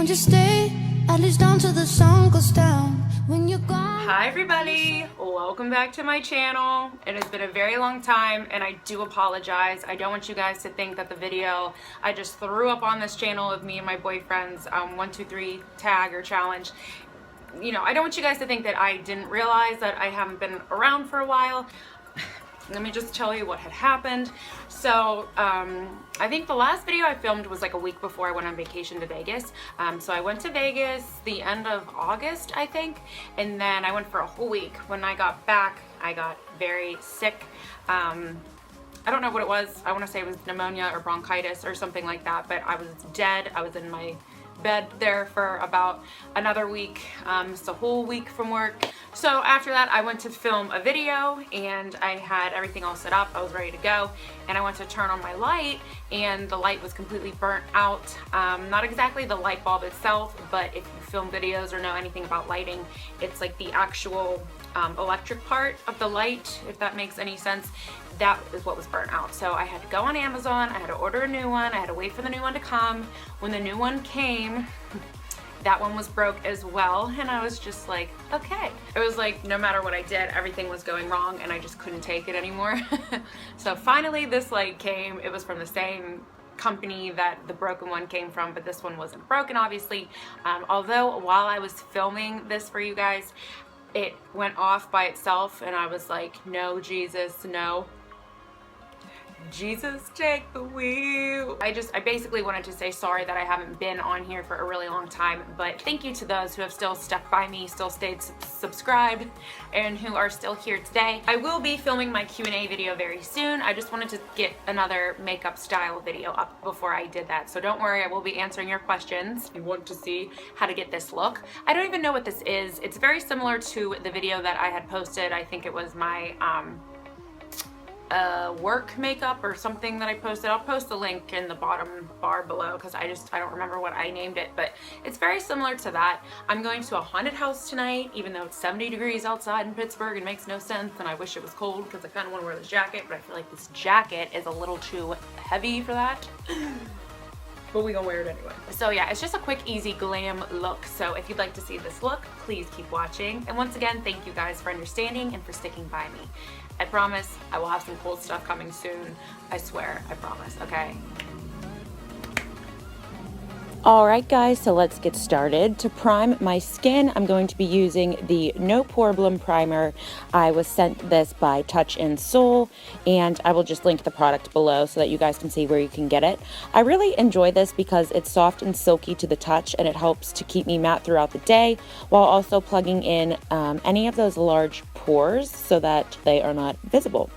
Won't you stay at least until the sun goes down? When you're gone. Hi everybody, welcome back to my channel. It has been a very long time and I do apologize. I don't want you guys to think that the video I just threw up on this channel of me and my boyfriend's 1, 2, 3 tag or challenge. You know, I don't want you guys to think that I didn't realize that I haven't been around for a while. Let me just tell you what had happened. So I think the last video I filmed was like a week before I went on vacation to Vegas. So I went to Vegas the end of August, I think, and then I went for a whole week. When I got back, I got very sick. I don't know what it was. I want to say it was pneumonia or bronchitis or something like that, but I was dead. I was in my bed there for about another week, just a whole week from work. So after that I went to film a video and I had everything all set up. I was ready to go and I went to turn on my light and the light was completely burnt out. Not exactly the light bulb itself, but if you film videos or know anything about lighting, it's like the actual electric part of the light, if that makes any sense. That is what was burnt out. So I had to go on Amazon, I had to order a new one, I had to wait for the new one to come. When the new one came, that one was broke as well, and I was just like, okay. It was like no matter what I did, everything was going wrong and I just couldn't take it anymore. So finally this light came. It was from the same company that the broken one came from, but this one wasn't broken, obviously. Although while I was filming this for you guys, it went off by itself and I was like, no, Jesus, no. Jesus, take the wheel. I basically wanted to say sorry that I haven't been on here for a really long time, but thank you to those who have still stuck by me, still stayed subscribed, and who are still here today. I will be filming my Q&A video very soon. I just wanted to get another makeup style video up before I did that, so don't worry, I will be answering your questions. If you want to see how to get this look. I don't even know what this is. It's very similar to the video that I had posted. I think it was my work makeup or something that I posted. I'll post the link in the bottom bar below because I don't remember what I named it, but it's very similar to that. I'm going to a haunted house tonight, even though it's 70 degrees outside in Pittsburgh. It makes no sense and I wish it was cold because I kind of want to wear this jacket, but I feel like this jacket is a little too heavy for that. But we gonna wear it anyway. So yeah, it's just a quick, easy glam look. So if you'd like to see this look, please keep watching. And once again, thank you guys for understanding and for sticking by me. I promise I will have some cool stuff coming soon. I swear, I promise, okay? Alright guys, so let's get started. To prime my skin, I'm going to be using the No Poreblem primer. I was sent this by Touch in Soul, and I will just link the product below so that you guys can see where you can get it. I really enjoy this because it's soft and silky to the touch, and it helps to keep me matte throughout the day, while also plugging in any of those large pores so that they are not visible.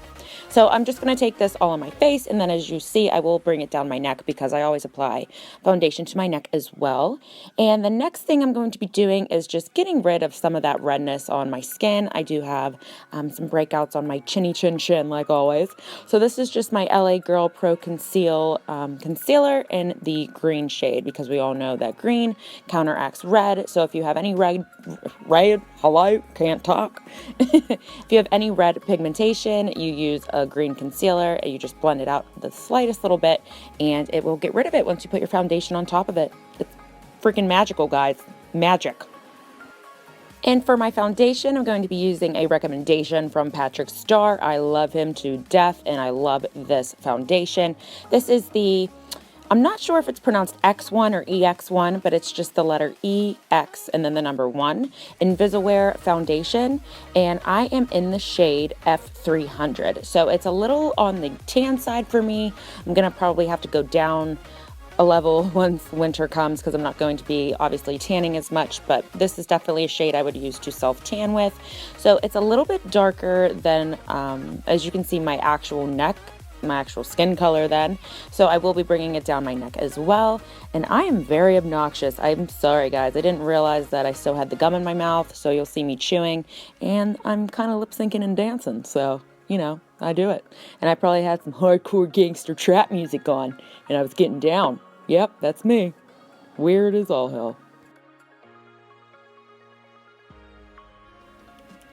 So I'm just going to take this all on my face, and then as you see, I will bring it down my neck because I always apply foundation to my neck as well. And the next thing I'm going to be doing is just getting rid of some of that redness on my skin. I do have some breakouts on my chinny chin like always. So this is just my LA Girl Pro Conceal concealer in the green shade because we all know that green counteracts red. So if you have any hello, can't talk. If you have any red pigmentation, you use a green concealer and you just blend it out the slightest little bit and it will get rid of it once you put your foundation on top of it. It's freaking magical, guys. Magic. And for my foundation, I'm going to be using a recommendation from Patrick Starr. I love him to death and I love this foundation. This is the, I'm not sure if it's pronounced X1 or EX1, but it's just the letter EX and then the number 1. Invisiwear foundation, and I am in the shade F300. So it's a little on the tan side for me. I'm going to probably have to go down a level once winter comes because I'm not going to be obviously tanning as much, but this is definitely a shade I would use to self-tan with. So it's a little bit darker than, as you can see, my actual neck, my actual skin color then. So I will be bringing it down my neck as well. And I am very obnoxious. I'm sorry guys, I didn't realize that I still had the gum in my mouth, so you'll see me chewing and I'm kind of lip syncing and dancing, so you know, I do it. And I probably had some hardcore gangster trap music on and I was getting down. Yep, that's me. Weird as all hell.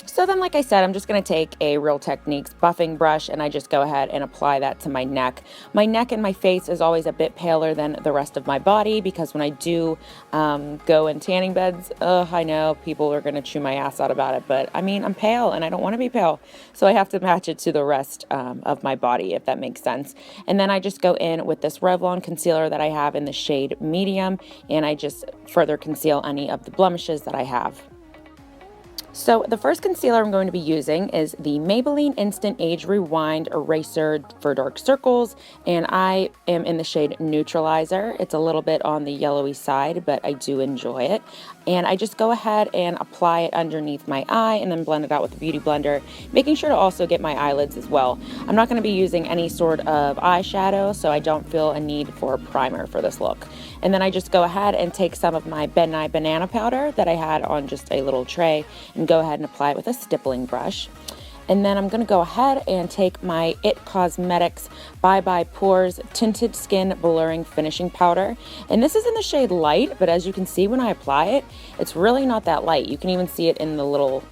So then, like I said, I'm just going to take a Real Techniques buffing brush and I just go ahead and apply that to my neck. My neck and my face is always a bit paler than the rest of my body because when I do go in tanning beds, I know people are going to chew my ass out about it, but I mean, I'm pale and I don't want to be pale, so I have to match it to the rest of my body, if that makes sense. And then I just go in with this Revlon concealer that I have in the shade medium, and I just further conceal any of the blemishes that I have. So the first concealer I'm going to be using is the Maybelline Instant Age Rewind Eraser for Dark Circles, and I am in the shade Neutralizer. It's a little bit on the yellowy side, but I do enjoy it. And I just go ahead and apply it underneath my eye and then blend it out with a beauty blender, making sure to also get my eyelids as well. I'm not going to be using any sort of eyeshadow, so I don't feel a need for a primer for this look. And then I just go ahead and take some of my Nye Banana Powder that I had on just a little tray and go ahead and apply it with a stippling brush. And then I'm going to go ahead and take my IT Cosmetics Bye Bye Pores Tinted Skin Blurring Finishing Powder. And this is in the shade Light, but as you can see when I apply it, it's really not that light. You can even see it in the little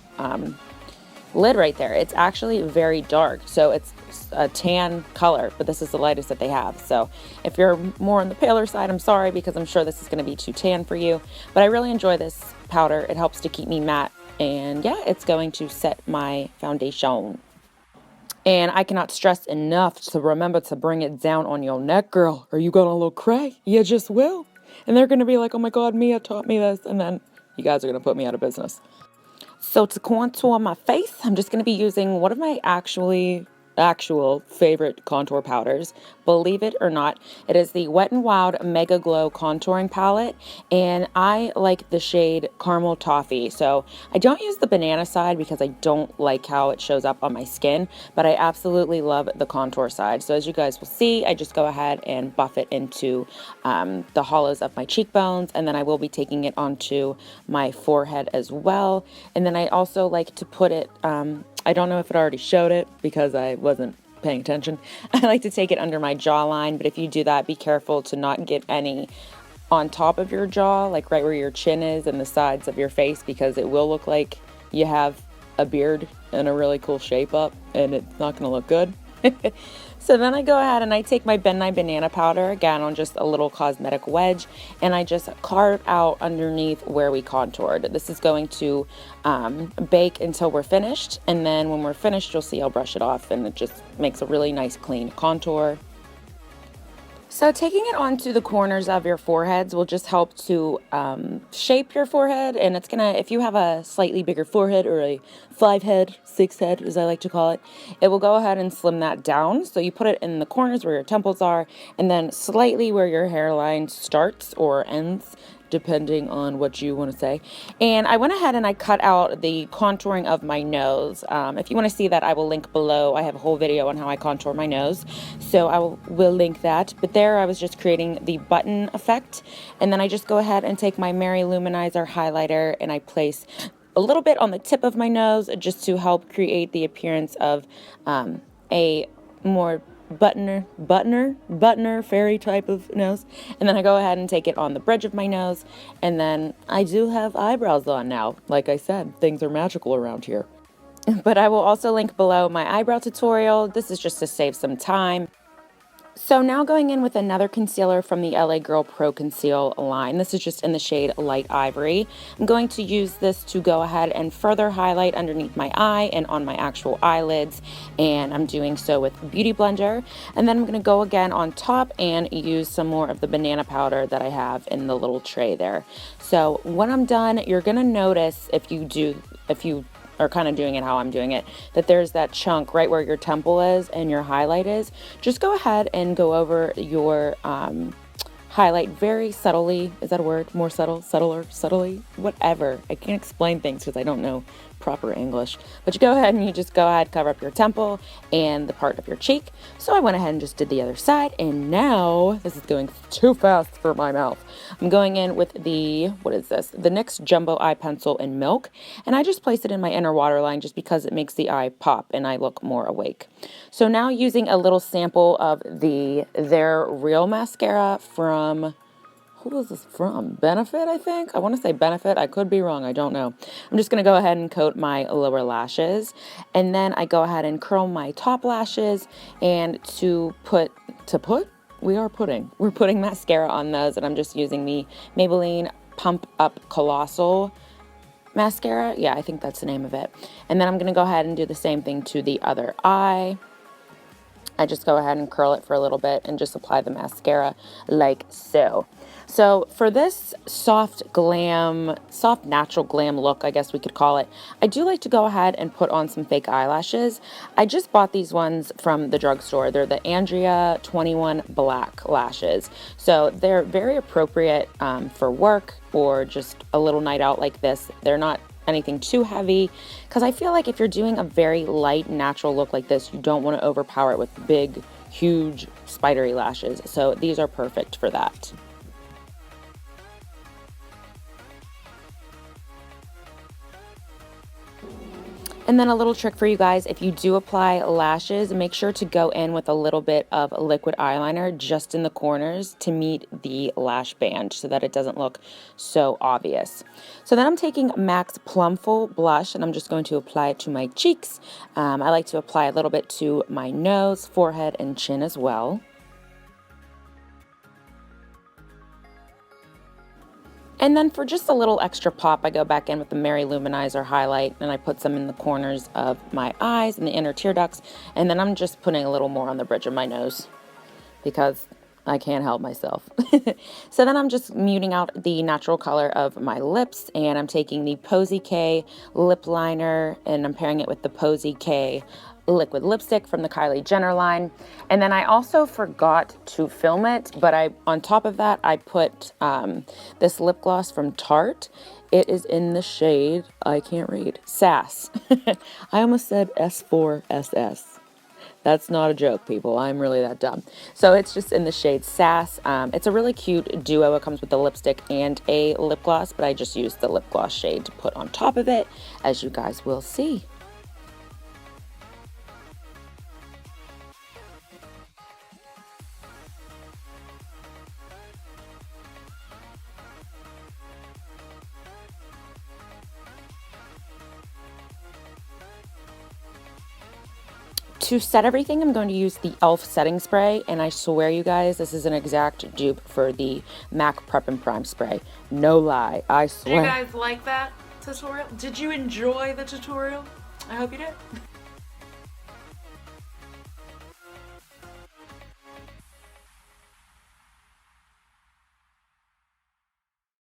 lid right there. It's actually very dark, so it's a tan color, but this is the lightest that they have. So if you're more on the paler side, I'm sorry, because I'm sure this is going to be too tan for you, but I really enjoy this powder. It helps to keep me matte, and yeah, it's going to set my foundation. And I cannot stress enough to remember to bring it down on your neck, girl, or you gonna look cray. You just will. And they're gonna be like, oh my god, Mia taught me this, and then you guys are gonna put me out of business. So to contour my face, I'm just going to be using one of my actual favorite contour powders. Believe it or not, it is the Wet n Wild Mega Glow Contouring Palette, and I like the shade Caramel Toffee. So I don't use the banana side because I don't like how it shows up on my skin, but I absolutely love the contour side. So as you guys will see, I just go ahead and buff it into the hollows of my cheekbones, and then I will be taking it onto my forehead as well. And then I also like to put it, I don't know if it already showed it because I wasn't paying attention. I like to take it under my jawline, but if you do that, be careful to not get any on top of your jaw, like right where your chin is and the sides of your face, because it will look like you have a beard and a really cool shape up, and it's not going to look good. So then I go ahead and I take my Nye Banana Powder, again on just a little cosmetic wedge, and I just carve out underneath where we contoured. This is going to bake until we're finished, and then when we're finished, you'll see I'll brush it off, and it just makes a really nice clean contour. So taking it onto the corners of your foreheads will just help to shape your forehead, and it's gonna, if you have a slightly bigger forehead or a 5-head, 6-head as I like to call it, it will go ahead and slim that down. So you put it in the corners where your temples are, and then slightly where your hairline starts or ends, depending on what you want to say. And I went ahead and I cut out the contouring of my nose. If you want to see that, I will link below. I have a whole video on how I contour my nose, so I will link that. But there I was just creating the button effect, and then I just go ahead and take my Mary Luminizer highlighter and I place a little bit on the tip of my nose just to help create the appearance of a more buttoner fairy type of nose. And then I go ahead and take it on the bridge of my nose, and then I do have eyebrows on now. Like I said, things are magical around here. But I will also link below my eyebrow tutorial. This is just to save some time. So now going in with another concealer from the LA Girl Pro Conceal line. This is just in the shade Light Ivory. I'm going to use this to go ahead and further highlight underneath my eye and on my actual eyelids, and I'm doing so with Beauty Blender. And then I'm going to go again on top and use some more of the banana powder that I have in the little tray there. So when I'm done, you're going to notice, if you are kind of doing it how I'm doing it, that there's that chunk right where your temple is and your highlight is. Just go ahead and go over your highlight very subtly. Is that a word? More subtle, subtler, subtly, whatever. I can't explain things because I don't know proper English, but you go ahead and you just go ahead, cover up your temple and the part of your cheek. So I went ahead and just did the other side, and now this is going too fast for my mouth. I'm going in with the, what is this? The NYX Jumbo Eye Pencil in Milk, and I just place it in my inner waterline just because it makes the eye pop and I look more awake. So now using a little sample of the Their Real mascara from, Who is this from? Benefit, I think? I want to say Benefit. I could be wrong. I don't know. I'm just going to go ahead and coat my lower lashes. And then I go ahead and curl my top lashes. And we're putting mascara on those. And I'm just using the Maybelline Pump Up Colossal mascara. Yeah, I think that's the name of it. And then I'm going to go ahead and do the same thing to the other eye. I just go ahead and curl it for a little bit and just apply the mascara like so. So for this soft natural glam look, I guess we could call it, I do like to go ahead and put on some fake eyelashes. I just bought these ones from the drugstore. They're the Andrea 21 Black lashes. So they're very appropriate for work or just a little night out like this. They're not anything too heavy, because I feel like if you're doing a very light natural look like this, you don't want to overpower it with big, huge, spidery lashes. So these are perfect for that. And then a little trick for you guys, if you do apply lashes, make sure to go in with a little bit of liquid eyeliner just in the corners to meet the lash band so that it doesn't look so obvious. So then I'm taking MAC's Plumful blush and I'm just going to apply it to my cheeks. I like to apply a little bit to my nose, forehead, and chin as well. And then for just a little extra pop, I go back in with the Mary Luminizer highlight and I put some in the corners of my eyes and the inner tear ducts. And then I'm just putting a little more on the bridge of my nose because I can't help myself. So then I'm just muting out the natural color of my lips, and I'm taking the Posy K lip liner and I'm pairing it with the Posy K liquid lipstick from the Kylie Jenner line. And then I also forgot to film it, but on top of that I put this lip gloss from Tarte. It is in the shade, I can't read, Sass. I almost said S4SS. That's not a joke, people. I'm really that dumb. So it's just in the shade Sass. It's a really cute duo. It comes with a lipstick and a lip gloss, but I just used the lip gloss shade to put on top of it, as you guys will see. To set everything, I'm going to use the e.l.f. setting spray, and I swear you guys, this is an exact dupe for the MAC Prep and Prime spray. No lie, I swear. Did you guys like that tutorial? Did you enjoy the tutorial? I hope you did.